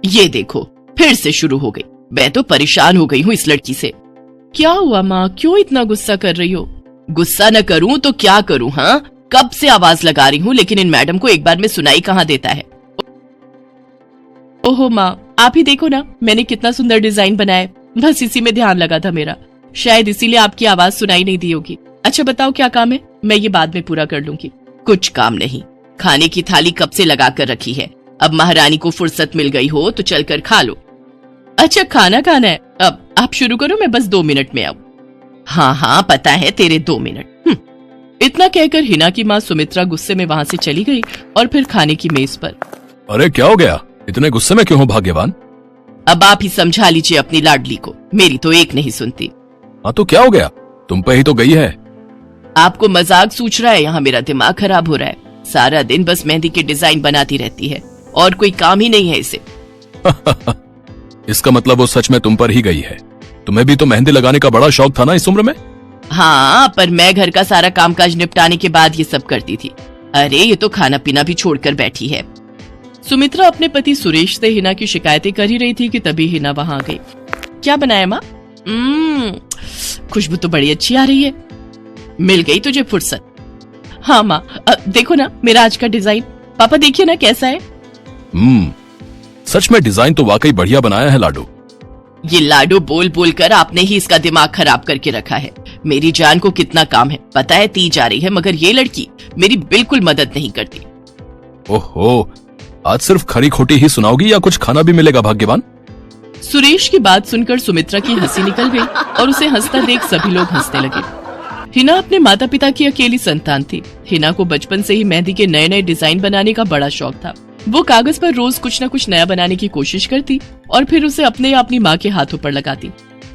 ये देखो फिर से शुरू हो गई। मैं तो परेशान हो गई हूँ इस लड़की से। क्या हुआ माँ, क्यों इतना गुस्सा कर रही हो? गुस्सा न करूं तो क्या करूं? हाँ, कब से आवाज लगा रही हूँ लेकिन इन मैडम को एक बार में सुनाई कहाँ देता है। ओहो माँ, आप ही देखो ना मैंने कितना सुंदर डिजाइन बनाया है, बस इसी में ध्यान लगा था मेरा, शायद इसीलिए आपकी आवाज सुनाई नहीं दी होगी। अच्छा बताओ क्या काम है, मैं ये बाद में पूरा कर लूंगी। कुछ काम नहीं, खाने की थाली कब से लगा कर रखी है, अब महारानी को फुर्सत मिल गई हो तो चलकर खा लो। अच्छा खाना खाना है, अब आप शुरू करो, मैं बस 2 मिनट में आऊँ। हाँ हाँ पता है तेरे 2 मिनट। इतना कहकर हिना की माँ सुमित्रा गुस्से में वहाँ से चली गई और फिर खाने की मेज पर। अरे क्या हो गया, इतने गुस्से में क्यों हो भाग्यवान? अब आप ही समझा लीजिए अपनी लाडली को, मेरी तो एक नहीं सुनती। हाँ तो क्या हो गया, तुम पे ही तो गई है। आपको मजाक सूझ रहा है? यहाँ मेरा दिमाग खराब हो रहा है, सारा दिन बस मेहंदी के डिजाइन बनाती रहती है और कोई काम ही नहीं है इसे। इसका मतलब वो सच में तुम पर ही गई है। तुम्हें भी तो मेहंदी लगाने का बड़ा शौक था ना इस उम्र में? हाँ, पर मैं घर का सारा कामकाज निपटाने के बाद ये सब करती थी। अरे ये तो खाना पीना भी छोड़कर बैठी है। सुमित्रा अपने पति सुरेश से हिना की शिकायतें कर ही रही थी कि तभी हिना वहाँ आ गई। क्या बनाया माँ? खुशबू तो बड़ी अच्छी आ रही है। मिल गई तुझे फुर्सत। हाँ माँ, देखो ना मेरा आज का डिजाइन, पापा देखिए ना कैसा है। सच में डिजाइन तो वाकई बढ़िया बनाया है लाडो। ये लाडो बोल बोल कर आपने ही इसका दिमाग खराब करके रखा है। मेरी जान को कितना काम है पता है, ती जा रही है, मगर ये लड़की मेरी बिल्कुल मदद नहीं करती। ओहो, आज सिर्फ खरी खोटी ही सुनाओगी या कुछ खाना भी मिलेगा भाग्यवान? सुरेश की बात सुनकर सुमित्रा की हंसी निकल गई और उसे हंसता देख सभी लोग हंसने लगे। हिना अपने माता पिता की अकेली संतान थी। हिना को बचपन से ही मेहंदी के नए नए डिजाइन बनाने का बड़ा शौक था। वो कागज पर रोज कुछ न कुछ नया बनाने की कोशिश करती और फिर उसे अपने या अपनी माँ के हाथों पर लगाती।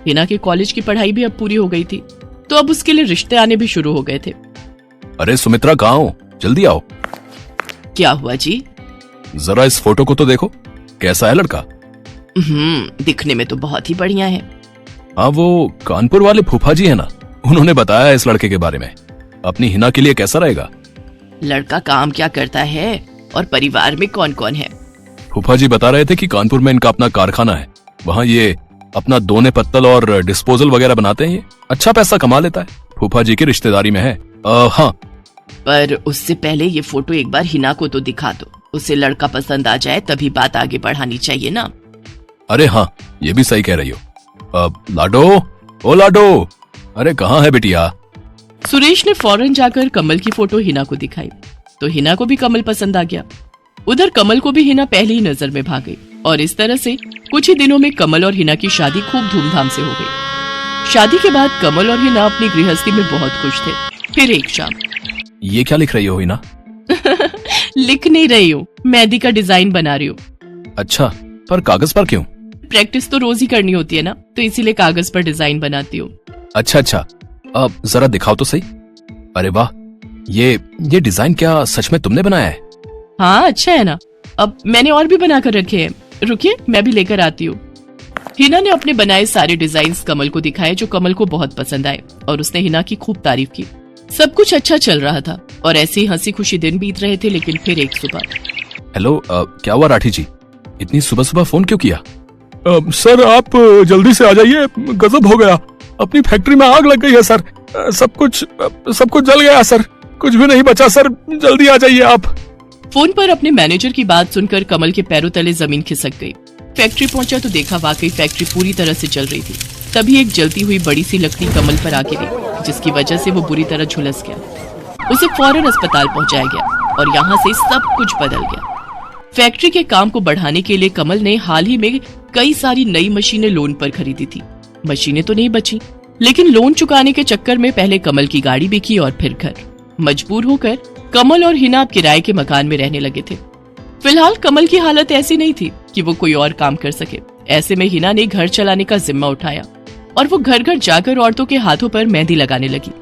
हिना के कॉलेज की पढ़ाई भी अब पूरी हो गई थी तो अब उसके लिए रिश्ते आने भी शुरू हो गए थे। अरे सुमित्रा कहाँ हो, जल्दी आओ। क्या हुआ जी? जरा इस फोटो को तो देखो, कैसा है लड़का? दिखने में तो बहुत ही बढ़िया है। हाँ, वो कानपुर वाले फूफा जी है ना, उन्होंने बताया इस लड़के के बारे में। अपनी हिना के लिए कैसा रहेगा? लड़का काम क्या करता है और परिवार में कौन कौन है? फूफा जी बता रहे थे कि कानपुर में इनका अपना कारखाना है, वहाँ ये अपना दोने पत्तल और डिस्पोजल वगैरह बनाते हैं। ये अच्छा पैसा कमा लेता है, फूफा जी की रिश्तेदारी में है। हाँ, पर उससे पहले ये फोटो एक बार हिना को तो दिखा दो, उसे लड़का पसंद आ जाए तभी बात आगे बढ़ानी चाहिए ना। अरे हाँ, ये भी सही कह रही हो। लाडो, ओ लाडो, अरे कहाँ है बिटिया? सुरेश ने फौरन जाकर कमल की फोटो हिना को दिखाई तो हिना को भी कमल पसंद आ गया। उधर कमल को भी हिना पहली ही नजर में भाग गई और इस तरह से कुछ ही दिनों में कमल और हिना की शादी खूब धूमधाम से हो गई। शादी के बाद कमल और हिना अपनी गृहस्थी में बहुत खुश थे। फिर एक शाम। ये क्या लिख रही हो हिना? लिख नहीं रही हूँ, मेहंदी का डिजाइन बना रही हूँ। अच्छा, पर कागज पर क्यों? प्रैक्टिस तो रोज ही करनी होती है ना, तो इसीलिए कागज पर डिजाइन बनाती हूँ। अच्छा, अब जरा दिखाओ तो सही। अरे वाह, ये डिजाइन क्या सच में तुमने बनाया है? हाँ अच्छा है ना, अब मैंने और भी बनाकर रखे हैं, रुकिए मैं भी लेकर आती हूँ। हिना ने अपने बनाए सारे डिजाइन्स कमल को दिखाए जो कमल को बहुत पसंद आए और उसने हिना की खूब तारीफ की। सब कुछ अच्छा चल रहा था और ऐसे ही हंसी खुशी दिन बीत रहे थे। लेकिन फिर एक सुबह। हेलो, क्या हुआ राठी जी, इतनी सुबह सुबह फोन क्यों किया? सर आप जल्दी से आ जाइए, गजब हो गया, अपनी फैक्ट्री में आग लग गई है सर, सब कुछ जल गया सर, कुछ भी नहीं बचा सर, जल्दी आ जाइए आप। फोन पर अपने मैनेजर की बात सुनकर कमल के पैरों तले जमीन खिसक गई। फैक्ट्री पहुंचा तो देखा वाकई फैक्ट्री पूरी तरह से जल रही थी। तभी एक जलती हुई बड़ी सी लकड़ी कमल पर आ गिरी, जिसकी वजह से वो बुरी तरह झुलस गया। उसे फौरन अस्पताल पहुंचाया गया और यहाँ से सब कुछ बदल गया। फैक्ट्री के काम को बढ़ाने के लिए कमल ने हाल ही में कई सारी नई मशीनें लोन पर खरीदी थी। मशीनें तो नहीं बची, लेकिन लोन चुकाने के चक्कर में पहले कमल की गाड़ी बिकी और फिर घर। मजबूर होकर कमल और हिना किराए के मकान में रहने लगे थे। फिलहाल कमल की हालत ऐसी नहीं थी कि वो कोई और काम कर सके। ऐसे में हिना ने घर चलाने का जिम्मा उठाया और वो घर घर जाकर औरतों के हाथों पर मेहंदी लगाने लगी।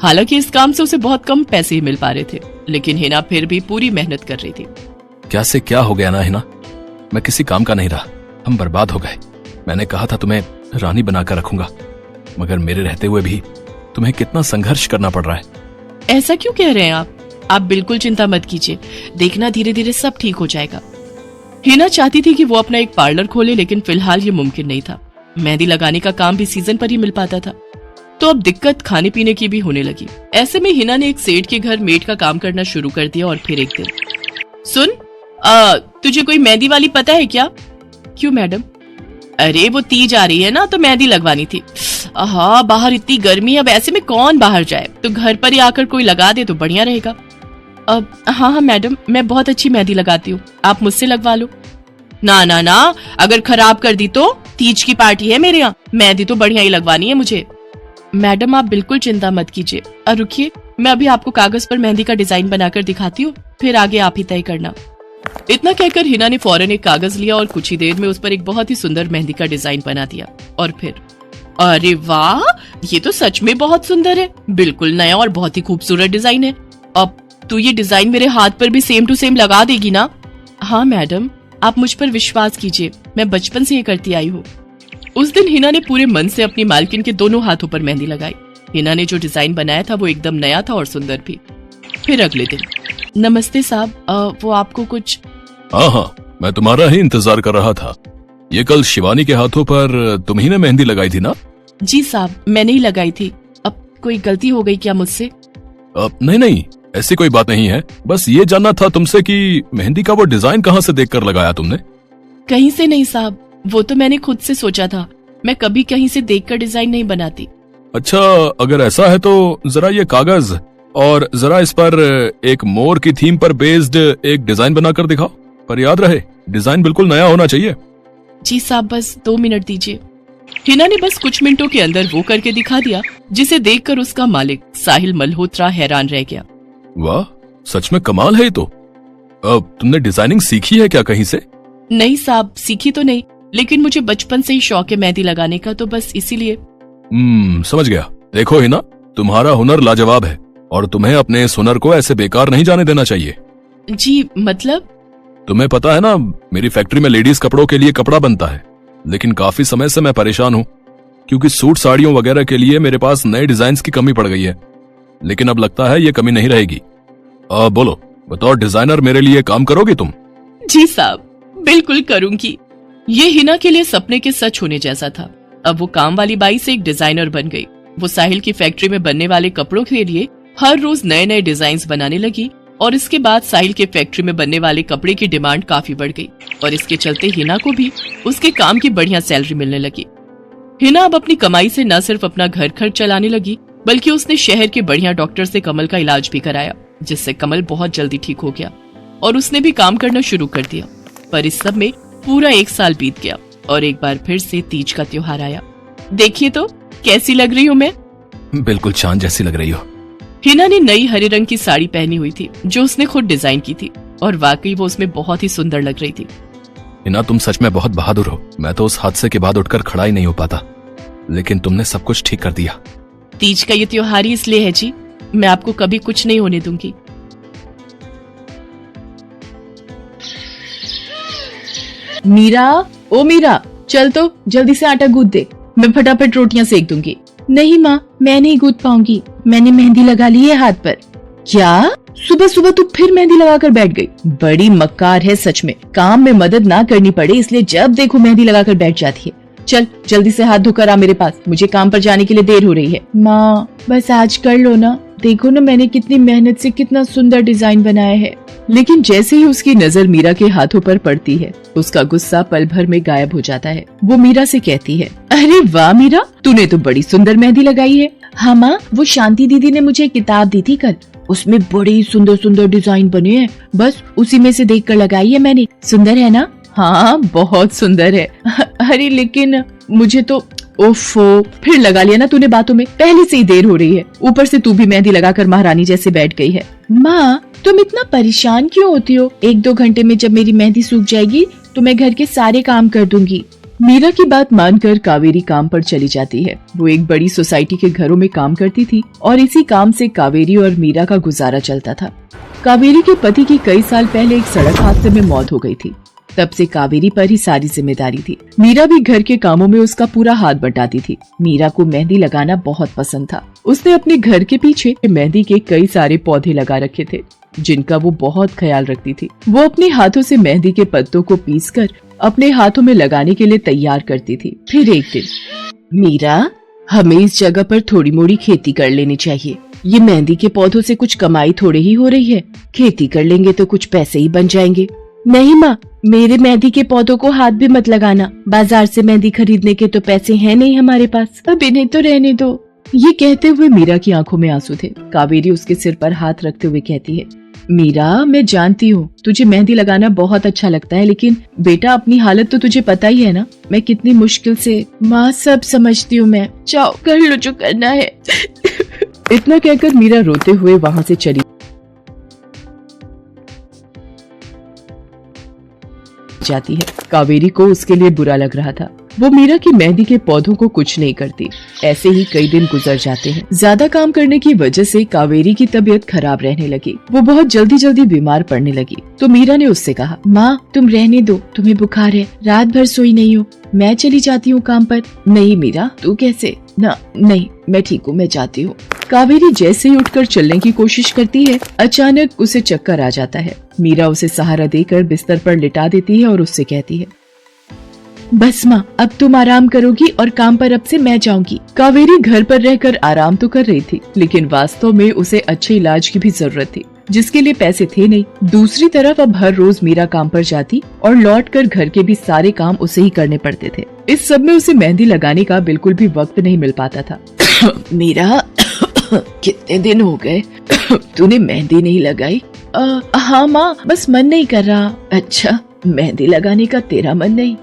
हालांकि इस काम से उसे बहुत कम पैसे ही मिल पा रहे थे, लेकिन हिना फिर भी पूरी मेहनत कर रही थी। क्या से क्या हो गया ना हिना, मैं किसी काम का नहीं रहा, हम बर्बाद हो गए। मैंने कहा था तुम्हें रानी बनाकर रखूंगा, मगर मेरे रहते हुए भी तुम्हें कितना संघर्ष करना पड़ रहा है। ऐसा क्यों कह रहे हैं आप बिल्कुल चिंता मत कीजिए, देखना धीरे धीरे सब ठीक हो जाएगा। हिना चाहती थी कि वो अपना एक पार्लर खोले, लेकिन फिलहाल ये मुमकिन नहीं था। मेहंदी लगाने का काम भी सीजन पर ही मिल पाता था, तो अब दिक्कत खाने पीने की भी होने लगी। ऐसे में हिना ने एक सेठ के घर मेड का काम करना शुरू कर दिया। और फिर एक दिन, सुन, तुझे कोई मेहंदी वाली पता है क्या? क्यों मैडम? अरे वो तीज आ रही है ना, तो मेहंदी लगवानी थी। हाँ, बाहर इतनी गर्मी है, अब ऐसे में कौन बाहर जाए, तो घर पर ही आकर कोई लगा दे तो बढ़िया रहेगा। अब हाँ मैडम, मैं बहुत अच्छी मेहंदी लगाती हूँ, आप मुझसे लगवा लो। ना ना ना, अगर खराब कर दी तो? तीज की पार्टी है मेरे यहाँ, मेहंदी तो बढ़िया ही लगवानी है मुझे। मैडम आप बिल्कुल चिंता मत कीजिए, और रुकिए, मैं अभी आपको कागज पर मेहंदी का डिजाइन बनाकर दिखाती हूँ, फिर आगे आप ही तय करना। इतना कहकर हिना ने फौरन एक कागज लिया और कुछ ही देर में उस पर एक बहुत ही सुंदर मेहंदी का डिजाइन बना दिया। और फिर, अरे वाह, ये तो सच में बहुत सुंदर है, बिल्कुल नया और बहुत ही खूबसूरत डिजाइन है। अब तो ये डिजाइन मेरे हाथ पर भी सेम टू सेम लगा देगी ना? हाँ मैडम, आप मुझ पर विश्वास कीजिए, मैं बचपन से ये करती आई हूँ। उस दिन हिना ने पूरे मन से अपनी मालकिन के दोनों हाथों पर मेहंदी लगाई। हिना ने जो डिजाइन बनाया था वो एकदम नया था और सुंदर भी। फिर अगले दिन, नमस्ते साहब, वो आपको कुछ? हाँ, मैं तुम्हारा ही इंतजार कर रहा था। ये कल शिवानी के हाथों पर तुम ही ने मेहंदी लगाई थी ना? जी साहब, मैंने ही लगाई थी। अब कोई गलती हो गई क्या मुझसे? नहीं, ऐसी कोई बात नहीं है। बस ये जानना था तुमसे कि मेहंदी का वो डिजाइन कहाँ से देखकर लगाया तुमने? कहीं से नहीं साहब, वो तो मैंने खुद से सोचा था, मैं कभी कहीं से देखकर डिजाइन नहीं बनाती। अच्छा, अगर ऐसा है तो जरा ये कागज और जरा इस पर एक मोर की थीम पर बेस्ड एक डिजाइन बनाकर दिखाओ, पर याद रहे डिजाइन बिल्कुल नया होना चाहिए। जी साहब, बस 2 मिनट दीजिए। हिना ने बस कुछ मिनटों के अंदर वो करके दिखा दिया, जिसे देखकर उसका मालिक साहिल मल्होत्रा हैरान रह गया। वाह, सच में कमाल है ये तो। अब तुमने डिजाइनिंग सीखी है क्या कहीं से? नहीं साहब, सीखी तो नहीं, लेकिन मुझे बचपन से ही शौक है मेहंदी लगाने का, तो बस इसीलिए। समझ गया। देखो हिना, तुम्हारा हुनर लाजवाब है और तुम्हें अपने इस हुनर को ऐसे बेकार नहीं जाने देना चाहिए। जी मतलब? तुम्हें पता है ना, मेरी फैक्ट्री में लेडीज कपड़ों के लिए कपड़ा बनता है, लेकिन काफी समय से मैं परेशान हूँ क्योंकि सूट साड़ियों वगैरह के लिए मेरे पास नए डिजाइन्स की कमी पड़ गई है। लेकिन अब लगता है ये कमी नहीं रहेगी। बोलो, बतौर डिजाइनर मेरे लिए काम करोगी तुम? जी साहब, बिल्कुल करूंगी। ये हिना के लिए सपने के सच होने जैसा था। अब वो काम वाली बाई से एक डिजाइनर बन गई। वो साहिल की फैक्ट्री में बनने वाले कपड़ों के लिए हर रोज नए नए डिजाइन बनाने लगी और इसके बाद साहिल के फैक्ट्री में बनने वाले कपड़े की डिमांड काफी बढ़ गई और इसके चलते हिना को भी उसके काम की बढ़िया सैलरी मिलने लगी। हिना अब अपनी कमाई से न सिर्फ अपना घर खर्च चलाने लगी, बल्कि उसने शहर के बढ़िया डॉक्टर से कमल का इलाज भी कराया, जिससे कमल बहुत जल्दी ठीक हो गया और उसने भी काम करना शुरू कर दिया। पर इस सब में पूरा 1 साल बीत गया और एक बार फिर से तीज का त्योहार आया। देखिए तो कैसी लग रही हूँ मैं? बिल्कुल चांद जैसी लग रही हो। हिना ने नई हरे रंग की साड़ी पहनी हुई थी जो उसने खुद डिजाइन की थी और वाकई वो उसमें बहुत ही सुंदर लग रही थी। हिना, तुम सच में बहुत बहादुर हो। मैं तो उस हादसे के बाद उठकर खड़ा ही नहीं हो पाता, लेकिन तुमने सब कुछ ठीक कर दिया। तीज का ये त्योहार ही इसलिए है जी, मैं आपको कभी कुछ नहीं होने दूंगी। मीरा, ओ मीरा, चल तो जल्दी से आटा गूंथ दे, मैं फटाफट रोटियां सेक दूंगी। नहीं माँ, मैं नहीं गूंथ पाऊंगी, मैंने मेहंदी लगा ली है हाथ पर। क्या? सुबह सुबह तू फिर मेहंदी लगाकर बैठ गई? बड़ी मक्कार है सच में। काम में मदद ना करनी पड़े इसलिए जब देखो मेहंदी लगाकर बैठ जाती है। चल जल्दी से हाथ धोकर आ मेरे पास, मुझे काम पर जाने के लिए देर हो रही है। माँ बस आज कर लो ना, देखो ना मैंने कितनी मेहनत से कितना सुंदर डिजाइन बनाया है। लेकिन जैसे ही उसकी नजर मीरा के हाथों पर पड़ती है, उसका गुस्सा पल भर में गायब हो जाता है। वो मीरा से कहती है, अरे वाह मीरा, तूने तो बड़ी सुंदर मेहंदी लगाई है। हाँ माँ, वो शांति दीदी ने मुझे किताब दी थी कल, उसमें बड़ी सुंदर सुंदर डिजाइन बने हैं, बस उसी में से देखकर लगाई है मैंने। सुंदर है ना? हाँ बहुत सुंदर है। अरे लेकिन मुझे तो, ओफो, फिर लगा लिया ना तूने बातों में, पहले से ही देर हो रही है, ऊपर से तू भी मेहंदी लगाकर महारानी जैसे बैठ गई है। माँ तुम इतना परेशान क्यों होती हो? 1-2 घंटे में जब मेरी मेहंदी सूख जाएगी तो मैं घर के सारे काम कर दूंगी। मीरा की बात मानकर कावेरी काम पर चली जाती है। वो एक बड़ी सोसाइटी के घरों में काम करती थी और इसी काम से कावेरी और मीरा का गुजारा चलता था। कावेरी के पति की कई साल पहले एक सड़क हादसे में मौत हो गई थी, तब से कावेरी पर ही सारी जिम्मेदारी थी। मीरा भी घर के कामों में उसका पूरा हाथ बटाती थी। मीरा को मेहंदी लगाना बहुत पसंद था। उसने अपने घर के पीछे मेहंदी के कई सारे पौधे लगा रखे थे जिनका वो बहुत ख्याल रखती थी। वो अपने हाथों से मेहंदी के पत्तों को पीसकर अपने हाथों में लगाने के लिए तैयार करती थी। फिर एक दिन, मीरा, हमें इस जगह पर थोड़ी मोड़ी खेती कर लेनी चाहिए। ये मेहंदी के पौधों से कुछ कमाई थोड़ी ही हो रही है। खेती कर लेंगे तो कुछ पैसे ही बन जाएंगे। नहीं माँ, मेरे मेहंदी के पौधों को हाथ भी मत लगाना। बाजार से मेहंदी खरीदने के तो पैसे हैं नहीं हमारे पास। अब इन्हें तो रहने दो। ये कहते हुए मीरा की आंखों में आंसू थे। कावेरी उसके सिर पर हाथ रखते हुए कहती है, मीरा, मैं जानती हूँ तुझे मेहंदी लगाना बहुत अच्छा लगता है, लेकिन बेटा अपनी हालत तो तुझे पता ही है ना। मैं कितनी मुश्किल से। माँ, सब समझती हूँ मैं। जाओ कर लो जो करना है। इतना कहकर मीरा रोते हुए वहाँ से चली जाती है। कावेरी को उसके लिए बुरा लग रहा था। वो मीरा की मेहंदी के पौधों को कुछ नहीं करती। ऐसे ही कई दिन गुजर जाते हैं। ज्यादा काम करने की वजह से कावेरी की तबीयत खराब रहने लगी। वो बहुत जल्दी जल्दी बीमार पड़ने लगी। तो मीरा ने उससे कहा, माँ, तुम रहने दो, तुम्हें बुखार है, रात भर सोई नहीं हो, मैं चली जाती हूँ काम पर। नहीं मीरा, तू कैसे? ना, नहीं, मैं ठीक हूँ, मैं जाती हूँ। कावेरी जैसे ही उठकर चलने की कोशिश करती है, अचानक उसे चक्कर आ जाता है। मीरा उसे सहारा देकर बिस्तर पर लिटा देती है और उससे कहती है, बस माँ, अब तुम आराम करोगी और काम पर अब से मैं जाऊंगी। कावेरी घर पर रहकर आराम तो कर रही थी, लेकिन वास्तव में उसे अच्छे इलाज की भी जरूरत थी, जिसके लिए पैसे थे नहीं। दूसरी तरफ अब हर रोज मीरा काम पर जाती और लौटकर घर के भी सारे काम उसे ही करने पड़ते थे। इस सब में उसे मेहंदी लगाने का बिल्कुल भी वक्त नहीं मिल पाता था। मीरा, कितने दिन हो गए तूने मेहंदी नहीं लगाई? हाँ माँ, बस मन नहीं कर रहा। अच्छा, मेहंदी लगाने का तेरा मन नहीं?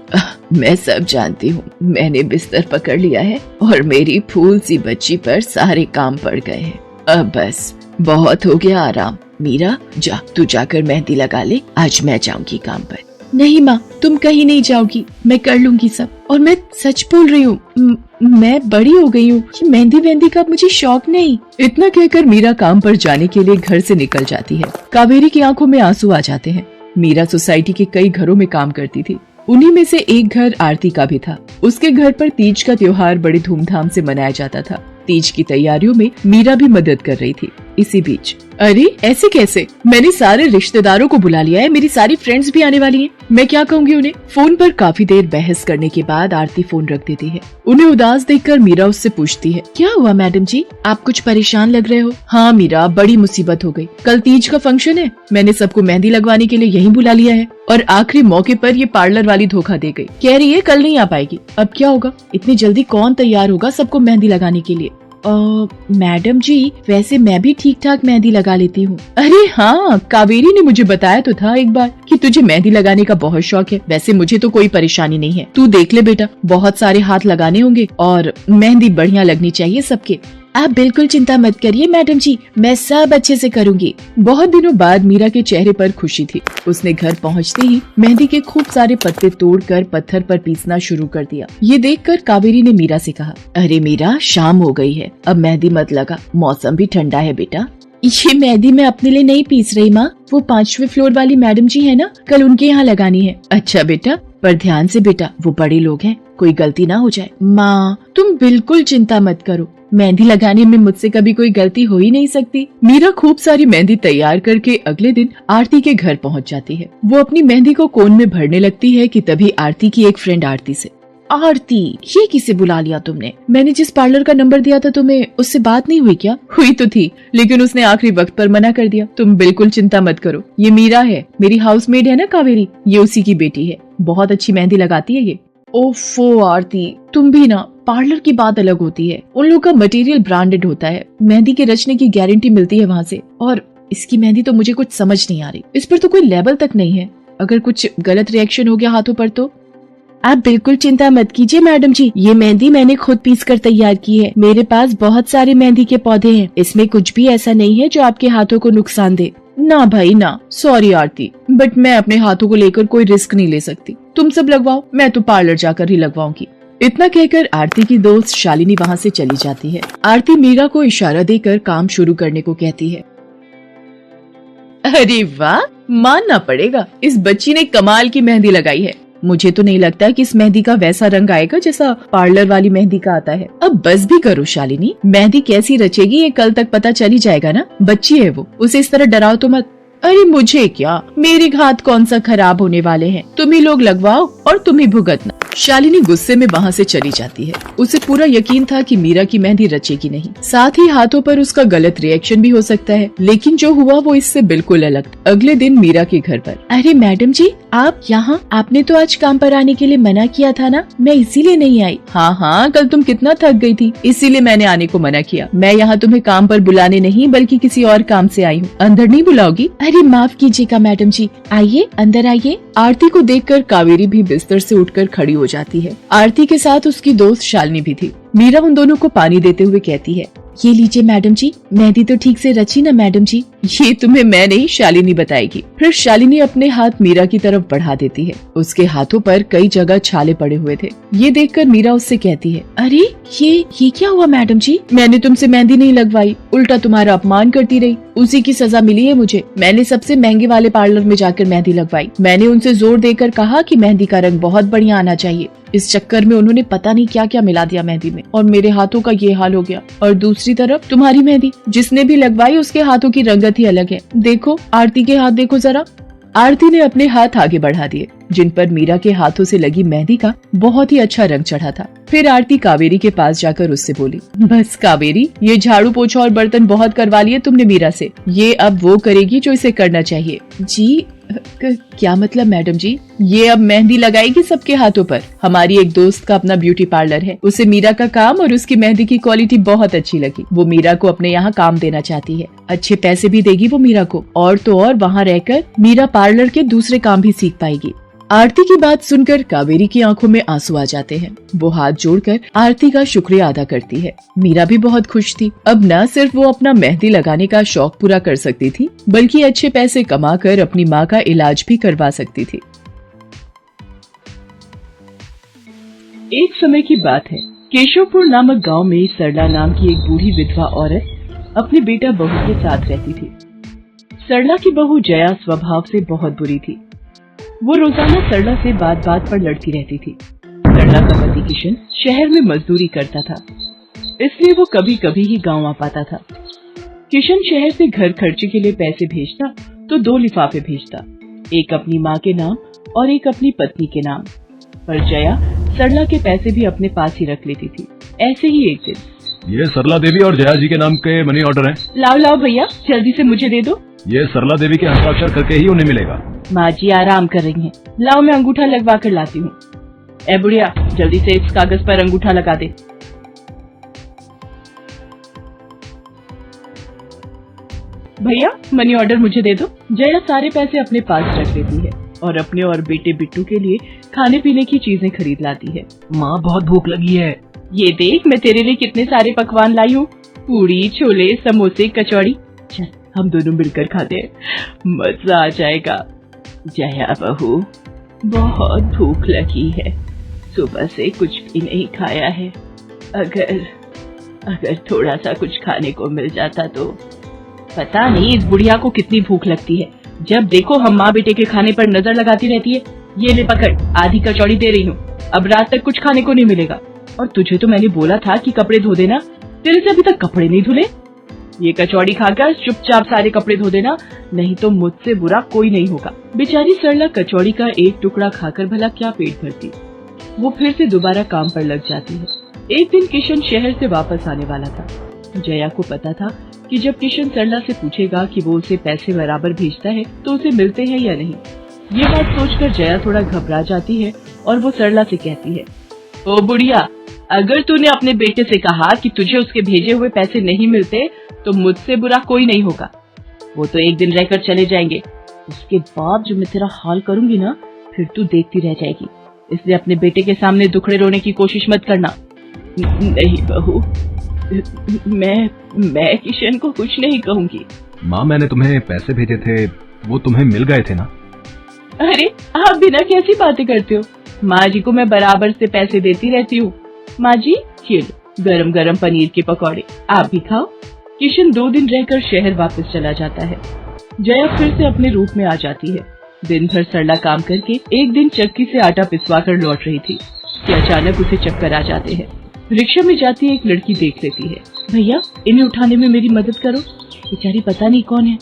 मैं सब जानती हूँ। मैंने बिस्तर पकड़ लिया है और मेरी फूल सी बच्ची पर सारे काम पड़ गए हैं। अब बस बहुत हो गया आराम। मीरा, जा, तू जाकर मेहंदी लगा ले। आज मैं जाऊंगी काम पर। नहीं माँ, तुम कहीं नहीं जाओगी, मैं कर लूंगी सब। और मैं सच बोल रही हूँ, मैं बड़ी हो गई हूँ, मेहंदी वेहंदी का मुझे शौक नहीं। इतना कहकर मीरा काम पर जाने के लिए घर से निकल जाती है। कावेरी की आंखों में आंसू आ जाते हैं। मीरा सोसाइटी के कई घरों में काम करती थी। उन्हीं में से एक घर आरती का भी था। उसके घर पर तीज का त्योहार बड़ी धूमधाम से मनाया जाता था। तीज की तैयारियों में मीरा भी मदद कर रही थी। इसी बीच, अरे ऐसे कैसे? मैंने सारे रिश्तेदारों को बुला लिया है, मेरी सारी फ्रेंड्स भी आने वाली हैं। मैं क्या कहूँगी उन्हें? फोन पर काफी देर बहस करने के बाद आरती फोन रख देती है। उन्हें उदास देखकर मीरा उससे पूछती है, क्या हुआ मैडम जी, आप कुछ परेशान लग रहे हो? हाँ मीरा, बड़ी मुसीबत हो गई। कल तीज का फंक्शन है, मैंने सबको मेहंदी लगवाने के लिए यहीं बुला लिया है और आखिरी मौके पर ये पार्लर वाली धोखा दे गई। कह रही है कल नहीं आ पाएगी। अब क्या होगा? इतनी जल्दी कौन तैयार होगा सबको मेहंदी लगाने के लिए? मैडम जी, वैसे मैं भी ठीक ठाक मेहंदी लगा लेती हूँ। अरे हाँ, कावेरी ने मुझे बताया तो था एक बार कि तुझे मेहंदी लगाने का बहुत शौक है। वैसे मुझे तो कोई परेशानी नहीं है। तू देख ले बेटा, बहुत सारे हाथ लगाने होंगे और मेहंदी बढ़िया लगनी चाहिए सबके। आप बिल्कुल चिंता मत करिए मैडम जी, मैं सब अच्छे से करूंगी। बहुत दिनों बाद मीरा के चेहरे पर खुशी थी। उसने घर पहुंचते ही मेहंदी के खूब सारे पत्ते तोड़कर पत्थर पर पीसना शुरू कर दिया। ये देखकर कावेरी ने मीरा से कहा, अरे मीरा, शाम हो गई है, अब मेहंदी मत लगा, मौसम भी ठंडा है बेटा। ये मेहंदी मैं अपने लिए नहीं पीस रही माँ, वो 5वें फ्लोर वाली मैडम जी है ना, कल उनके यहाँ लगानी है। अच्छा बेटा, पर ध्यान से बेटा, वो बड़े लोग हैं, कोई गलती ना हो जाए। माँ, तुम बिल्कुल चिंता मत करो, मेहंदी लगाने में मुझसे कभी कोई गलती हो ही नहीं सकती। मीरा खूब सारी मेहंदी तैयार करके अगले दिन आरती के घर पहुंच जाती है। वो अपनी मेहंदी को कोन में भरने लगती है कि तभी आरती की एक फ्रेंड आरती से, आरती, ये किसे बुला लिया तुमने? मैंने जिस पार्लर का नंबर दिया था तुम्हें, उससे बात नहीं हुई क्या? हुई तो थी, लेकिन उसने आखिरी वक्त पर मना कर दिया। तुम बिल्कुल चिंता मत करो, ये मीरा है, मेरी हाउसमेड है ना कावेरी, ये उसी की बेटी है, बहुत अच्छी मेहंदी लगाती है ये। ओफो आरती, तुम भी ना, पार्लर की बात अलग होती है, उन लोगों का मटेरियल ब्रांडेड होता है, मेहंदी के रचने की गारंटी मिलती है वहाँ से। और इसकी मेहंदी तो मुझे कुछ समझ नहीं आ रही, इस पर तो कोई लेबल तक नहीं है, अगर कुछ गलत रिएक्शन हो गया हाथों पर तो। आप बिल्कुल चिंता मत कीजिए मैडम जी, ये मेहंदी मैंने खुद पीस कर तैयार की है। मेरे पास बहुत सारे मेहंदी के पौधे हैं, इसमें कुछ भी ऐसा नहीं है जो आपके हाथों को नुकसान दे। ना भाई ना, सॉरी आरती, बट मैं अपने हाथों को लेकर कोई रिस्क नहीं ले सकती। तुम सब लगवाओ, मैं तो पार्लर जाकर ही लगवाऊंगी। इतना कहकर आरती की दोस्त शालिनी वहाँ से चली जाती है। आरती मीरा को इशारा देकर काम शुरू करने को कहती है। अरे वाह, मानना पड़ेगा, इस बच्ची ने कमाल की मेहंदी लगाई है। मुझे तो नहीं लगता कि इस मेहंदी का वैसा रंग आएगा जैसा पार्लर वाली मेहंदी का आता है। अब बस भी करो शालिनी, मेहंदी कैसी रचेगी ये कल तक पता चल ही जाएगा ना। बच्ची है वो, उसे इस तरह डराओ तो मत। अरे मुझे क्या, मेरे हाथ कौन सा खराब होने वाले हैं, तुम ही लोग लगवाओ और तुम ही भुगतना। शालिनी गुस्से में वहाँ से चली जाती है। उसे पूरा यकीन था कि मीरा की मेहंदी रचेगी नहीं, साथ ही हाथों पर उसका गलत रिएक्शन भी हो सकता है, लेकिन जो हुआ वो इससे बिल्कुल अलग। अगले दिन मीरा के घर पर, अरे मैडम जी आप यहाँ, आपने तो आज काम पर आने के लिए मना किया था ना, मैं इसीलिए नहीं आई। हाँ, कल तुम कितना थक गई थी, इसीलिए मैंने आने को मना किया। मैं यहाँ तुम्हें काम पर बुलाने नहीं बल्कि किसी और काम से आई हूँ। अंदर नहीं बुलाओगी? अरे माफ कीजिएगा मैडम जी, आइए अंदर आइए। आरती को देखकर कावेरी भी बिस्तर से उठकर खड़ी हो जाती है। आरती के साथ उसकी दोस्त शालिनी भी थी। मीरा उन दोनों को पानी देते हुए कहती है, ये लीजिए मैडम जी, मेहंदी तो ठीक से रची ना मैडम जी? ये तुम्हें मैं नहीं शालिनी बताएगी। फिर शालिनी अपने हाथ मीरा की तरफ बढ़ा देती है। उसके हाथों पर कई जगह छाले पड़े हुए थे। ये देखकर मीरा उससे कहती है, अरे ये क्या हुआ मैडम जी? मैंने तुमसे मेहंदी नहीं लगवाई, उल्टा तुम्हारा अपमान करती रही, उसी की सजा मिली है मुझे। मैंने सबसे महंगे वाले पार्लर में जाकर मेहंदी लगवाई। मैंने उनसे जोर देकर कहा कि मेहंदी का रंग बहुत बढ़िया आना चाहिए। इस चक्कर में उन्होंने पता नहीं क्या क्या मिला दिया मेहंदी में और मेरे हाथों का ये हाल हो गया। और दूसरी तरफ तुम्हारी मेहंदी, जिसने भी लगवाई उसके हाथों की रंगत ही अलग है। देखो आरती के हाथ देखो जरा। आरती ने अपने हाथ आगे बढ़ा दिए, जिन पर मीरा के हाथों से लगी मेहंदी का बहुत ही अच्छा रंग चढ़ा था। फिर आरती कावेरी के पास जाकर उससे बोली, बस कावेरी, ये झाड़ू पोछा और बर्तन बहुत करवा लिए तुमने मीरा से, ये अब वो करेगी जो इसे करना चाहिए। जी क्या मतलब मैडम जी? ये अब मेहंदी लगाएगी सबके हाथों पर। हमारी एक दोस्त का अपना ब्यूटी पार्लर है, उसे मीरा का काम और उसकी मेहंदी की क्वालिटी बहुत अच्छी लगी। वो मीरा को अपने यहाँ काम देना चाहती है, अच्छे पैसे भी देगी वो मीरा को, और तो और वहाँ रहकर मीरा पार्लर के दूसरे काम भी सीख पाएगी। आरती की बात सुनकर कावेरी की आंखों में आंसू आ जाते हैं। वो हाथ जोड़कर आरती का शुक्रिया अदा करती है। मीरा भी बहुत खुश थी। अब न सिर्फ वो अपना मेहंदी लगाने का शौक पूरा कर सकती थी, बल्कि अच्छे पैसे कमाकर अपनी माँ का इलाज भी करवा सकती थी। एक समय की बात है, केशवपुर नामक गांव में सरला नाम की एक बूढ़ी विधवा औरत अपने बेटा बहू के साथ रहती थी। सरला की बहू जया स्वभाव से बहुत बुरी थी। वो रोजाना सरला से बात बात पर लड़ती रहती थी। सरला का पति किशन शहर में मजदूरी करता था, इसलिए वो कभी कभी ही गांव आ पाता था। किशन शहर से घर खर्चे के लिए पैसे भेजता तो 2 लिफाफे भेजता, एक अपनी माँ के नाम और एक अपनी पत्नी के नाम। पर जया सरला के पैसे भी अपने पास ही रख लेती थी। ऐसे ही एक दिन, ये सरला देवी और जया जी के नाम के मनी ऑर्डर हैं। लाओ भैया, जल्दी से मुझे दे दो। ये सरला देवी के हस्ताक्षर करके ही उन्हें मिलेगा। माँ जी आराम कर रही हैं, लाओ मैं अंगूठा लगवा कर लाती हूँ। ए बुढ़िया, जल्दी से इस कागज पर अंगूठा लगा दे। भैया मनी ऑर्डर मुझे दे दो। जया सारे पैसे अपने पास रख लेती है और अपने और बेटे बिट्टू के लिए खाने पीने की चीजें खरीद लाती है। माँ बहुत भूख लगी है। ये देख मैं तेरे लिए कितने सारे पकवान लाई हूँ, पूरी, छोले, समोसे, कचौड़ी। चल हम दोनों मिलकर खाते हैं, मजा आ जाएगा। जया बहू, बहुत भूख लगी है, सुबह से कुछ भी नहीं खाया है। अगर थोड़ा सा कुछ खाने को मिल जाता तो। पता नहीं इस बुढ़िया को कितनी भूख लगती है, जब देखो हम माँ बेटे के खाने पर नजर लगाती रहती है। ये ले पकड़, आधी कचौड़ी दे रही हूँ, अब रात तक कुछ खाने को नहीं मिलेगा। और तुझे तो मैंने बोला था कि कपड़े धो देना, तेरे से अभी तक कपड़े नहीं धुले। ये कचौड़ी खाकर चुपचाप सारे कपड़े धो देना, नहीं तो मुझसे बुरा कोई नहीं होगा। बेचारी सरला कचौड़ी का एक टुकड़ा खाकर भला क्या पेट भरती। वो फिर से दोबारा काम पर लग जाती है। एक दिन किशन शहर से वापस आने वाला था। जया को पता था कि जब किशन सरला से पूछेगा कि वो उसे पैसे बराबर भेजता है तो उसे मिलते हैं या नहीं। ये बात सोचकर जया थोड़ा घबरा जाती है और वो सरला से कहती है, ओ बुढ़िया, अगर तूने अपने बेटे से कहा कि तुझे उसके भेजे हुए पैसे नहीं मिलते तो मुझसे बुरा कोई नहीं होगा। वो तो एक दिन रहकर चले जाएंगे, उसके बाद जो मैं तेरा हाल करूंगी ना, फिर तू देखती रह जाएगी। इसलिए अपने बेटे के सामने दुखड़े रोने की कोशिश मत करना। नहीं बहू, मैं किशन को कुछ नहीं कहूंगी। माँ, मैंने तुम्हें पैसे भेजे थे, वो तुम्हें मिल गए थे ना? अरे आप बिना कैसी बातें करते हो, माँ जी को मैं बराबर से पैसे देती रहती हूँ। माँ जी ये लो गरम गरम पनीर के पकौड़े, आप भी खाओ। किशन 2 दिन रहकर शहर वापस चला जाता है। जया फिर से अपने रूप में आ जाती है। दिन भर सरला काम करके एक दिन चक्की से आटा पिसवा कर लौट रही थी कि अचानक उसे चक्कर आ जाते हैं। रिक्शा में जाती एक लड़की देख लेती है। भैया, इन्हें उठाने में मेरी मदद करो, बेचारी पता नहीं कौन है।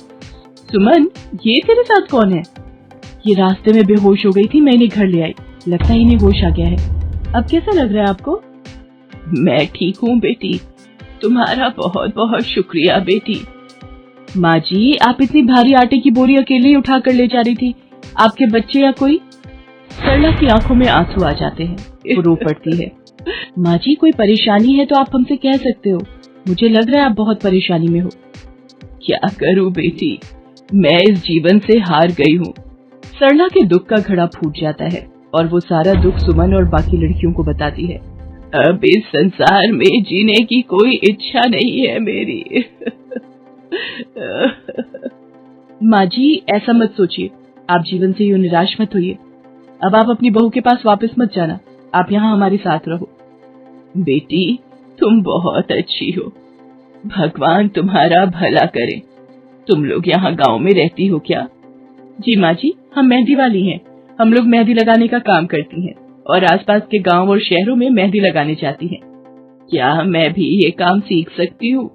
सुमन, ये तेरे साथ कौन है? ये रास्ते में बेहोश हो गई थी, मैं इन्हें घर ले आई, लगता है इन्हें होश आ गया है। अब कैसा लग रहा है आपको? मैं ठीक हूँ बेटी, तुम्हारा बहुत बहुत शुक्रिया बेटी। माँ जी, आप इतनी भारी आटे की बोरी अकेले ही उठा कर ले जा रही थी, आपके बच्चे या कोई? सरला की आंखों में आंसू आ जाते हैं, वो रो पड़ती है। माँ जी, कोई परेशानी है तो आप हमसे कह सकते हो, मुझे लग रहा है आप बहुत परेशानी में हो। क्या करूँ बेटी, मैं इस जीवन से हार गई हूँ। सरला के दुख का घड़ा फूट जाता है और वो सारा दुख सुमन और बाकी लड़कियों को बताती है। अब इस संसार में जीने की कोई इच्छा नहीं है मेरी। माँ जी, ऐसा मत सोचिए, आप जीवन से यूं निराश मत होइए। अब आप अपनी बहू के पास वापस मत जाना, आप यहाँ हमारे साथ रहो। बेटी, तुम बहुत अच्छी हो, भगवान तुम्हारा भला करे। तुम लोग यहाँ गांव में रहती हो क्या? जी माँ जी, हम मेहंदी वाली हैं, हम लोग मेहंदी लगाने का काम करती हैं और आसपास के गांव और शहरों में मेहंदी लगाने जाती हैं। क्या मैं भी ये काम सीख सकती हूँ?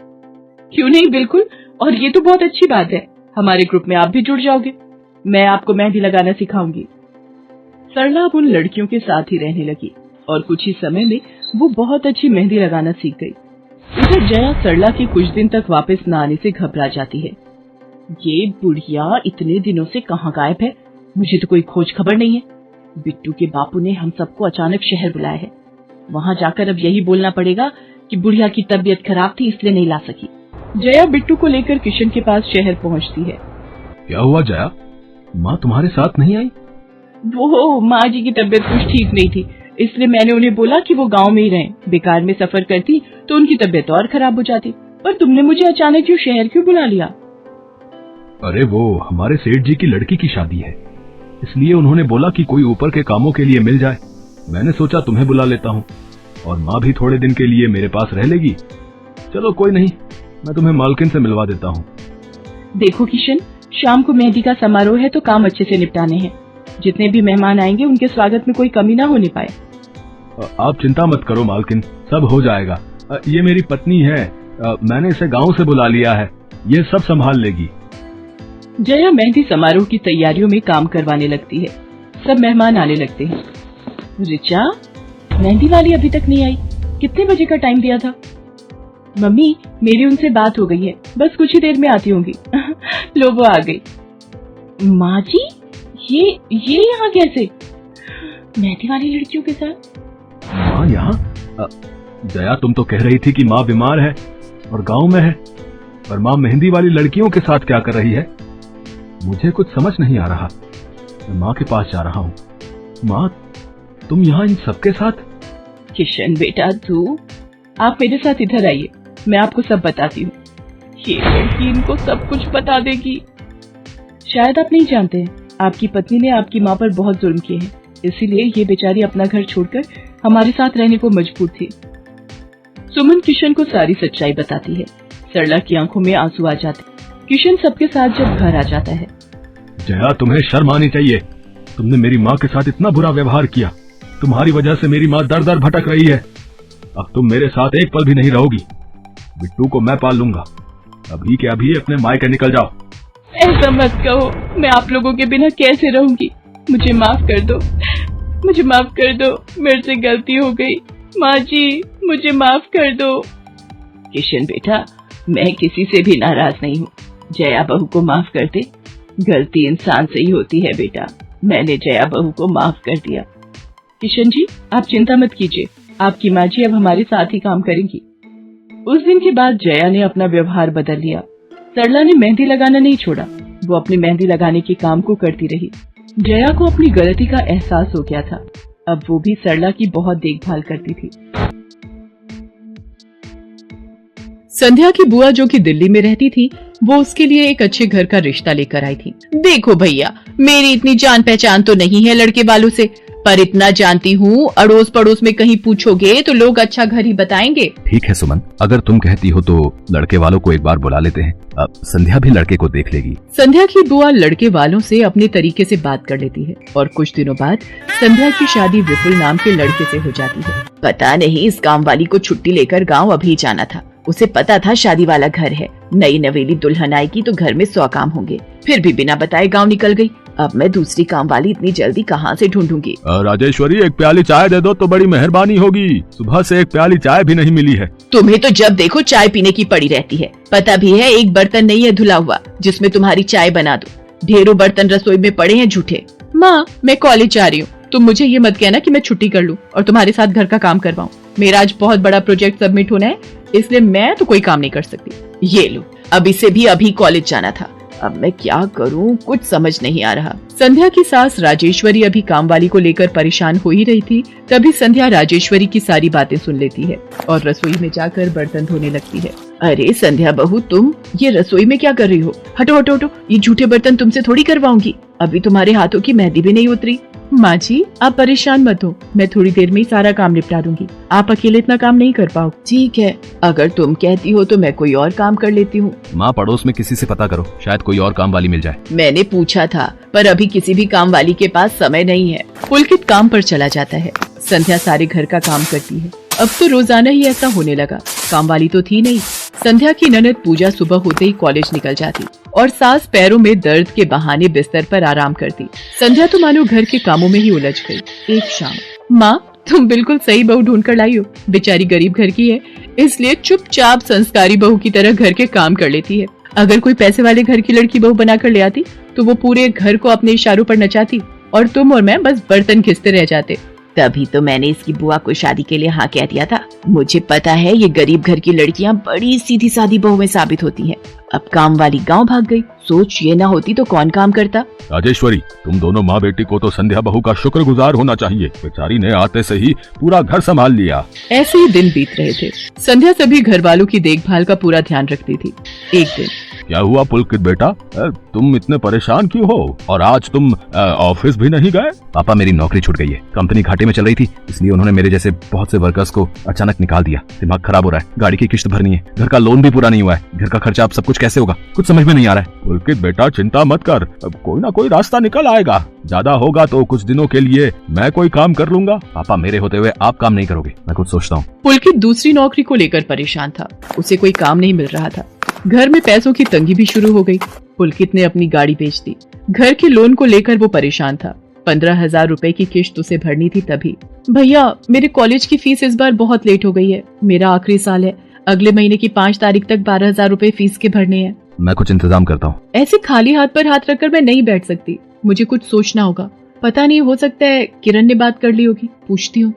क्यों नहीं, बिल्कुल, और ये तो बहुत अच्छी बात है, हमारे ग्रुप में आप भी जुड़ जाओगे, मैं आपको मेहंदी लगाना सिखाऊंगी। सरला अब उन लड़कियों के साथ ही रहने लगी और कुछ ही समय में वो बहुत अच्छी मेहंदी लगाना सीख गई। इधर जया सरला के कुछ दिन तक वापस न आने से घबरा जाती है। ये बुढ़िया इतने दिनों से कहाँ गायब है, मुझे तो कोई खोज खबर नहीं है। बिट्टू के बापू ने हम सबको अचानक शहर बुलाया है, वहाँ जाकर अब यही बोलना पड़ेगा कि बुढ़िया की तबीयत खराब थी इसलिए नहीं ला सकी। जया बिट्टू को लेकर किशन के पास शहर पहुँचती है। क्या हुआ जया, माँ तुम्हारे साथ नहीं आई? वो माँ जी की तबीयत कुछ ठीक नहीं थी, इसलिए मैंने उन्हें बोला कि वो गांव में ही रहें, बेकार में सफर करती तो उनकी तबीयत और खराब हो जाती। पर तुमने मुझे अचानक क्यों शहर क्यों बुला लिया? अरे वो हमारे सेठ जी की लड़की की शादी है, इसलिए उन्होंने बोला कि कोई ऊपर के कामों के लिए मिल जाए। मैंने सोचा तुम्हें बुला लेता हूँ और माँ भी थोड़े दिन के लिए मेरे पास रह लेगी। चलो कोई नहीं, मैं तुम्हें मालकिन से मिलवा देता हूँ। देखो किशन, शाम को मेहंदी का समारोह है तो काम अच्छे से निपटाने हैं, जितने भी मेहमान आएंगे उनके स्वागत में कोई कमी ना होने पाए। आप चिंता मत करो मालकिन, सब हो जाएगा। ये मेरी पत्नी है, मैंने इसे गांव से बुला लिया है, ये सब संभाल लेगी। जया मेहंदी समारोह की तैयारियों में काम करवाने लगती है। सब मेहमान आने लगते हैं। रिचा, मेहंदी वाली अभी तक नहीं आई, कितने बजे का टाइम दिया था? मम्मी, मेरी उनसे बात हो गई है, बस कुछ ही देर में आती होंगी। लो वो आ गई। माँ जी, ये यहाँ कैसे? मेहंदी वाली लड़कियों के साथ? माँ यहाँ? जया, तुम तो कह रही थी कि माँ बीमार है और गांव में है, पर माँ मेहंदी वाली लड़कियों के साथ क्या कर रही है? मुझे कुछ समझ नहीं आ रहा। मैं माँ के पास जा रहा हूँ। माँ, तुम यहाँ इन सबके साथ? किशन बेटा, आप मेरे साथ इधर आइए, मैं आपको सब बताती हूँ। ये लड़की इनको सब कुछ बता देगी। शायद आप नहीं जानते हैं, आपकी पत्नी ने आपकी माँ पर बहुत जुल्म किए हैं, इसीलिए ये बेचारी अपना घर छोड़कर हमारे साथ रहने को मजबूर थी। सुमन किशन को सारी सच्चाई बताती है। सरला की आंखों में आंसू आ जाते। किशन सबके साथ जब घर आ जाता है। जया, तुम्हें शर्म आनी चाहिए, तुमने मेरी माँ के साथ इतना बुरा व्यवहार किया, तुम्हारी वजह से मेरी माँ दर दर भटक रही है। अब तुम मेरे साथ एक पल भी नहीं रहोगी, बिट्टू को मैं पाल लूंगा। अभी के अभी अपने मायके निकल जाओ। ऐसा मत कहो, मैं आप लोगों के बिना कैसे रहूंगी, मुझे माफ कर दो, मुझे माफ कर दो, मेरे से गलती हो गई। माँ जी, मुझे माफ कर दो। किशन बेटा, मैं किसी से भी नाराज नहीं हूँ, जया बहू को माफ कर दे, गलती इंसान से ही होती है बेटा, मैंने जया बहू को माफ कर दिया। किशन जी, आप चिंता मत कीजिए, आपकी माँ जी अब हमारे साथ ही काम करेंगी। उस दिन के बाद जया ने अपना व्यवहार बदल लिया। सरला ने मेहंदी लगाना नहीं छोड़ा, वो अपनी मेहंदी लगाने के काम को करती रही। जया को अपनी गलती का एहसास हो गया था, अब वो भी सरला की बहुत देखभाल करती थी। संध्या की बुआ जो कि दिल्ली में रहती थी, वो उसके लिए एक अच्छे घर का रिश्ता लेकर आई थी। देखो भैया, मेरी इतनी जान पहचान तो नहीं है लड़के वालों से, पर इतना जानती हूँ, अड़ोस पड़ोस में कहीं पूछोगे तो लोग अच्छा घर ही बताएंगे। ठीक है सुमन, अगर तुम कहती हो तो लड़के वालों को एक बार बुला लेते हैं। अब संध्या भी लड़के को देख लेगी। संध्या की बुआ लड़के वालों से अपने तरीके से बात कर लेती है और कुछ दिनों बाद संध्या की शादी विपुल नाम के लड़के से हो जाती है। पता नहीं इस काम वाली को छुट्टी लेकर गाँव अभी जाना था। उसे पता था शादी वाला घर है, नई नवेली दुल्हन आएगी तो घर में 100 काम होंगे, फिर भी बिना बताए गांव निकल गई। अब मैं दूसरी काम वाली इतनी जल्दी कहाँ से ढूंढूंगी। राजेश्वरी, एक प्याली चाय दे दो तो बड़ी मेहरबानी होगी। सुबह से एक प्याली चाय भी नहीं मिली है। तुम्हें तो जब देखो चाय पीने की पड़ी रहती है। पता भी है एक बर्तन नहीं है धुला हुआ जिसमें तुम्हारी चाय बना दो। ढेरों बर्तन रसोई में पड़े हैं झूठे। माँ, मैं कॉलेज जा रही हूँ, तुम मुझे ये मत कहना कि मैं छुट्टी कर लूँ और तुम्हारे साथ घर का काम करवाऊँ। मेरा आज बहुत बड़ा प्रोजेक्ट सबमिट होना है, इसलिए मैं तो कोई काम नहीं कर सकती। ये लो, अब इसे भी अभी कॉलेज जाना था। अब मैं क्या करूं, कुछ समझ नहीं आ रहा। संध्या की सास राजेश्वरी अभी काम वाली को लेकर परेशान हो ही रही थी, तभी संध्या राजेश्वरी की सारी बातें सुन लेती है और रसोई में जाकर बर्तन धोने लगती है। अरे संध्या बहू, तुम ये रसोई में क्या कर रही हो? हटो हटो हटो, ये झूठे बर्तन तुमसे थोड़ी करवाऊंगी। अभी तुम्हारे हाथों की मेहंदी भी नहीं उतरी। माँ जी, आप परेशान मत हो, मैं थोड़ी देर में ही सारा काम निपटा दूंगी। आप अकेले इतना काम नहीं कर पाओ। ठीक है, अगर तुम कहती हो तो मैं कोई और काम कर लेती हूँ। माँ, पड़ोस में किसी से पता करो, शायद कोई और काम वाली मिल जाए। मैंने पूछा था, पर अभी किसी भी काम वाली के पास समय नहीं है। पुलकित काम पर चला जाता है। संध्या सारे घर का काम करती है। अब तो रोजाना ही ऐसा होने लगा। काम वाली तो थी नहीं। संध्या की ननद पूजा सुबह होते ही कॉलेज निकल जाती और सास पैरों में दर्द के बहाने बिस्तर पर आराम करती। संध्या तो मानो घर के कामों में ही उलझ गई। एक शाम, माँ, तुम बिल्कुल सही बहू ढूंढ कर लाई हो। बेचारी गरीब घर की है, इसलिए चुपचाप संस्कारी बहू की तरह घर के काम कर लेती है। अगर कोई पैसे वाले घर की लड़की बहू बनाकर ले आती तो वो पूरे घर को अपने इशारों पर नचाती और तुम और मैं बस बर्तन घिसते रह जाते। तभी तो मैंने इसकी बुआ को शादी के लिए हाँ कह दिया था। मुझे पता है ये गरीब घर की लड़कियां बड़ी सीधी सादी बहुएं साबित होती हैं। अब काम वाली गांव भाग गई। सोच ये ना होती तो कौन काम करता। राजेश्वरी, तुम दोनों माँ बेटी को तो संध्या बहू का शुक्रगुजार होना चाहिए। बेचारी ने आते से ही पूरा घर संभाल लिया। ऐसे ही दिन बीत रहे थे। संध्या सभी घर वालों की देखभाल का पूरा ध्यान रखती थी। एक दिन, क्या हुआ पुलकित बेटा, तुम इतने परेशान क्यों हो? और आज तुम ऑफिस भी नहीं गए? पापा, मेरी नौकरी छूट गई है। कंपनी घाटे में चल रही थी, इसलिए उन्होंने मेरे जैसे बहुत से वर्कर्स को अचानक निकाल दिया। दिमाग खराब हो रहा है, गाड़ी की किश्त भरनी है, घर का लोन भी पूरा नहीं हुआ है, घर का खर्चा, अब सब कुछ कैसे होगा, कुछ समझ में नहीं आ रहा है। पुलकित बेटा, चिंता मत कर, अब कोई ना कोई रास्ता निकल आएगा। ज्यादा होगा तो कुछ दिनों के लिए मैं कोई काम कर लूंगा। पापा, मेरे होते हुए आप काम नहीं करोगे, मैं कुछ सोचता हूँ। पुलकित दूसरी नौकरी को लेकर परेशान था। उसे कोई काम नहीं मिल रहा था। घर में पैसों की तंगी भी शुरू हो गई। पुलकित ने अपनी गाड़ी बेच दी। घर के लोन को लेकर वो परेशान था। 15,000 रुपए की किश्त उसे भरनी थी। तभी, भैया, मेरे कॉलेज की फीस इस बार बहुत लेट हो गई है। मेरा आखिरी साल है, अगले महीने की 5 तारीख तक 12,000 रुपए फीस के भरने हैं। मैं कुछ इंतजाम करता हूँ। ऐसे खाली हाथ पर हाथ रखकर मैं नहीं बैठ सकती, मुझे कुछ सोचना होगा। पता नहीं, हो सकता है किरण ने बात कर ली होगी, पूछती हूँ।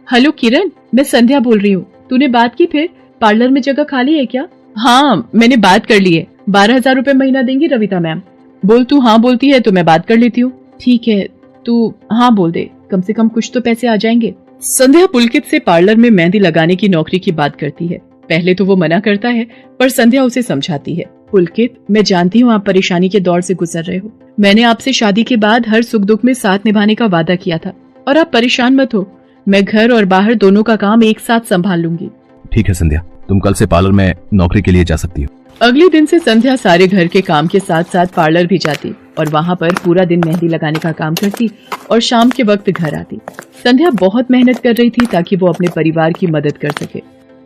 हेलो किरण, मैं संध्या बोल रही हूँ। तूने बात की फिर? पार्लर में जगह खाली है क्या? हाँ, मैंने बात कर ली है। 12,000 रुपए महीना देंगी रविता मैम। बोल, तू हाँ बोलती है तो मैं बात कर लेती हूँ। ठीक है, तू हाँ बोल दे, कम से कम कुछ तो पैसे आ जाएंगे। संध्या पुलकित से पार्लर में मेहंदी लगाने की नौकरी की बात करती है। पहले तो वो मना करता है, पर संध्या उसे समझाती है। पुलकित, मैं जानती हूँ आप परेशानी के दौर से गुजर रहे हो। मैंने आपसे शादी के बाद हर सुख दुख में साथ निभाने का वादा किया था और आप परेशान मत हो। मैं घर और बाहर दोनों का काम एक साथ संभाल लूंगी। ठीक है संध्या, तुम कल से पार्लर में नौकरी के लिए जा सकती हो। अगले दिन से संध्या सारे घर के काम के साथ साथ पार्लर भी जाती और वहाँ पर पूरा दिन मेहंदी लगाने का काम करती और शाम के वक्त घर आती। संध्या बहुत मेहनत कर रही थी ताकि वो अपने परिवार की मदद कर सके।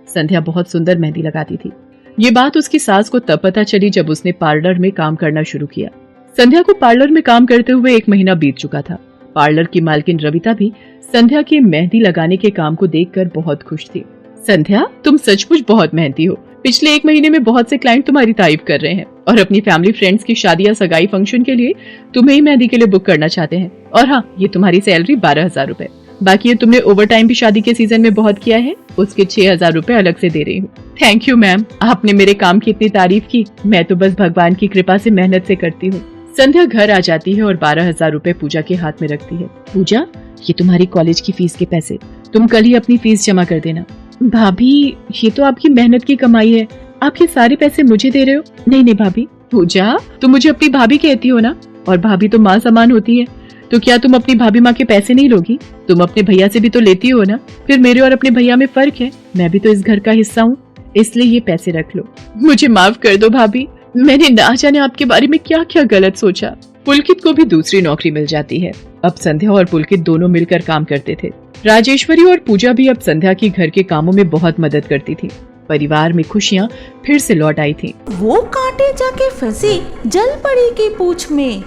संध्या बहुत सुंदर मेहंदी लगाती थी। ये बात उसकी सास को तब पता चली जब उसने पार्लर में काम करना शुरू किया। संध्या को पार्लर में काम करते हुए 1 महीना बीत चुका था। पार्लर की मालकिन रविता भी संध्या के मेहंदी लगाने के काम को देखकर बहुत खुश थी। संध्या, तुम सचमुच बहुत मेहनती हो। पिछले 1 महीने में बहुत से क्लाइंट तुम्हारी तारीफ कर रहे हैं और अपनी फैमिली फ्रेंड्स की शादी या सगाई फंक्शन के लिए तुम्हें ही मेहंदी के लिए बुक करना चाहते हैं। और हाँ, ये तुम्हारी सैलरी 12,000 रुपए। बाकी ये तुमने ओवर टाइम भी शादी के सीजन में बहुत किया है, उसके 6,000 रुपए अलग से दे रही हूँ। थैंक यू मैम, आपने मेरे काम की इतनी तारीफ की। मैं तो बस भगवान की कृपा से मेहनत से करती हूँ। संध्या घर आ जाती है और 12,000 रुपए पूजा के हाथ में रखती है। पूजा, ये तुम्हारी कॉलेज की फीस के पैसे, तुम कल ही अपनी फीस जमा कर देना। भाभी, ये तो आपकी मेहनत की कमाई है, आप ये सारे पैसे मुझे दे रहे हो? नहीं नहीं भाभी। पूजा, तुम मुझे अपनी भाभी कहती हो ना, और भाभी तो माँ समान होती है। तो क्या तुम अपनी भाभी माँ के पैसे नहीं लोगी? तुम अपने भैया से भी तो लेती हो ना। फिर मेरे और अपने भैया में फर्क है, मैं भी तो इस घर का हिस्सा हूँ, इसलिए ये पैसे रख लो। मुझे माफ कर दो भाभी, मैंने ना जाने आपके बारे में क्या क्या गलत सोचा। पुलकित को भी दूसरी नौकरी मिल जाती है। अब संध्या और पुलकित दोनों मिलकर काम करते थे। राजेश्वरी और पूजा भी अब संध्या की घर के कामों में बहुत मदद करती थी। परिवार में खुशियाँ फिर से लौट आई थी। वो कांटे जाके फंसी जलपरी की पूंछ में।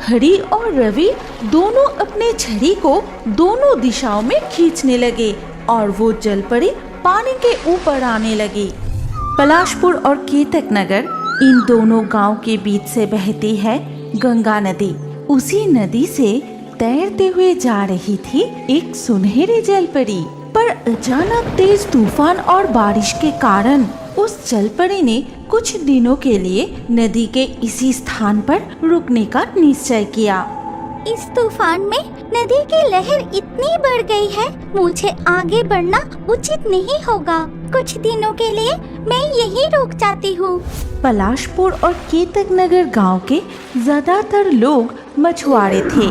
हरी और रवि दोनों अपने छड़ी को दोनों दिशाओं में खींचने लगे और वो जलपरी पानी के ऊपर आने लगी। पलाशपुर और केतक नगर, इन दोनों गांव के बीच से बहती है गंगा नदी। उसी नदी से तैरते हुए जा रही थी एक सुनहरी जलपरी, पर अचानक तेज तूफान और बारिश के कारण उस जलपरी ने कुछ दिनों के लिए नदी के इसी स्थान पर रुकने का निश्चय किया। इस तूफान में नदी की लहर इतनी बढ़ गई है, मुझे आगे बढ़ना उचित नहीं होगा। कुछ दिनों के लिए मैं यहीं रुक जाती हूँ। पलाशपुर और केतक नगर गांव के ज्यादातर लोग मछुआरे थे,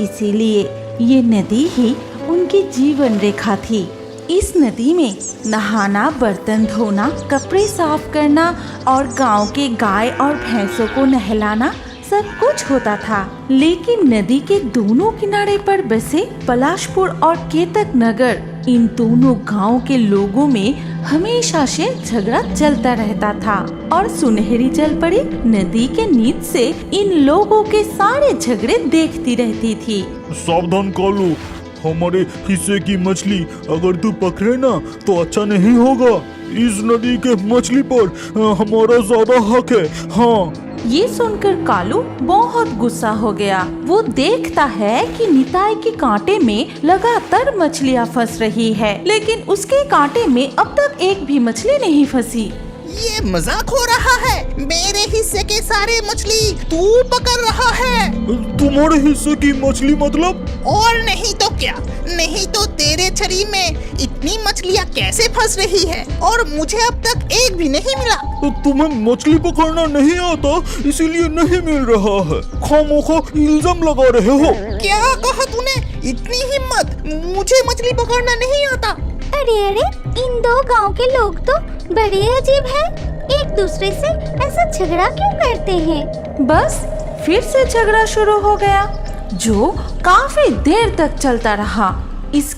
इसीलिए ये नदी ही उनकी जीवन रेखा थी। इस नदी में नहाना, बर्तन धोना, कपड़े साफ करना और गांव के गाय और भैंसों को नहलाना सब कुछ होता था। लेकिन नदी के दोनों किनारे पर बसे पलाशपुर और केतक नगर, इन दोनों गांव के लोगों में हमेशा से झगड़ा चलता रहता था और सुनहरी जलपरी नदी के नीच से इन लोगों के सारे झगड़े देखती रहती थी। सावधान कालू, हमारे हिस्से की मछली अगर तू पकड़े ना तो अच्छा नहीं होगा। इस नदी के मछली पर हमारा ज्यादा हक है। हाँ। ये सुनकर कालू बहुत गुस्सा हो गया। वो देखता है कि निताई के कांटे में लगातार मछलियाँ फंस रही है, लेकिन उसके कांटे में अब तक एक भी मछली नहीं फंसी। ये मजाक हो रहा है। मेरे हिस्से के सारे मछली तू पकड़ रहा है। तुम्हारे हिस्से की मछली मतलब? और नहीं तो क्या, नहीं तो तेरे छड़ी में इतनी मछलियाँ कैसे फंस रही है और मुझे अब तक एक भी नहीं मिला। तुम्हें मछली पकड़ना नहीं आता इसीलिए नहीं मिल रहा है। खामोखा इल्जाम लगा रहे हो। क्या कहा तूने? इतनी हिम्मत? मुझे मछली पकड़ना नहीं आता। अरे अरे, इन दो गांव के लोग तो बड़े अजीब हैं। एक दूसरे से ऐसा झगड़ा क्यों करते हैं? बस फिर से झगड़ा शुरू हो गया, जो काफी देर तक चलता रहा। इस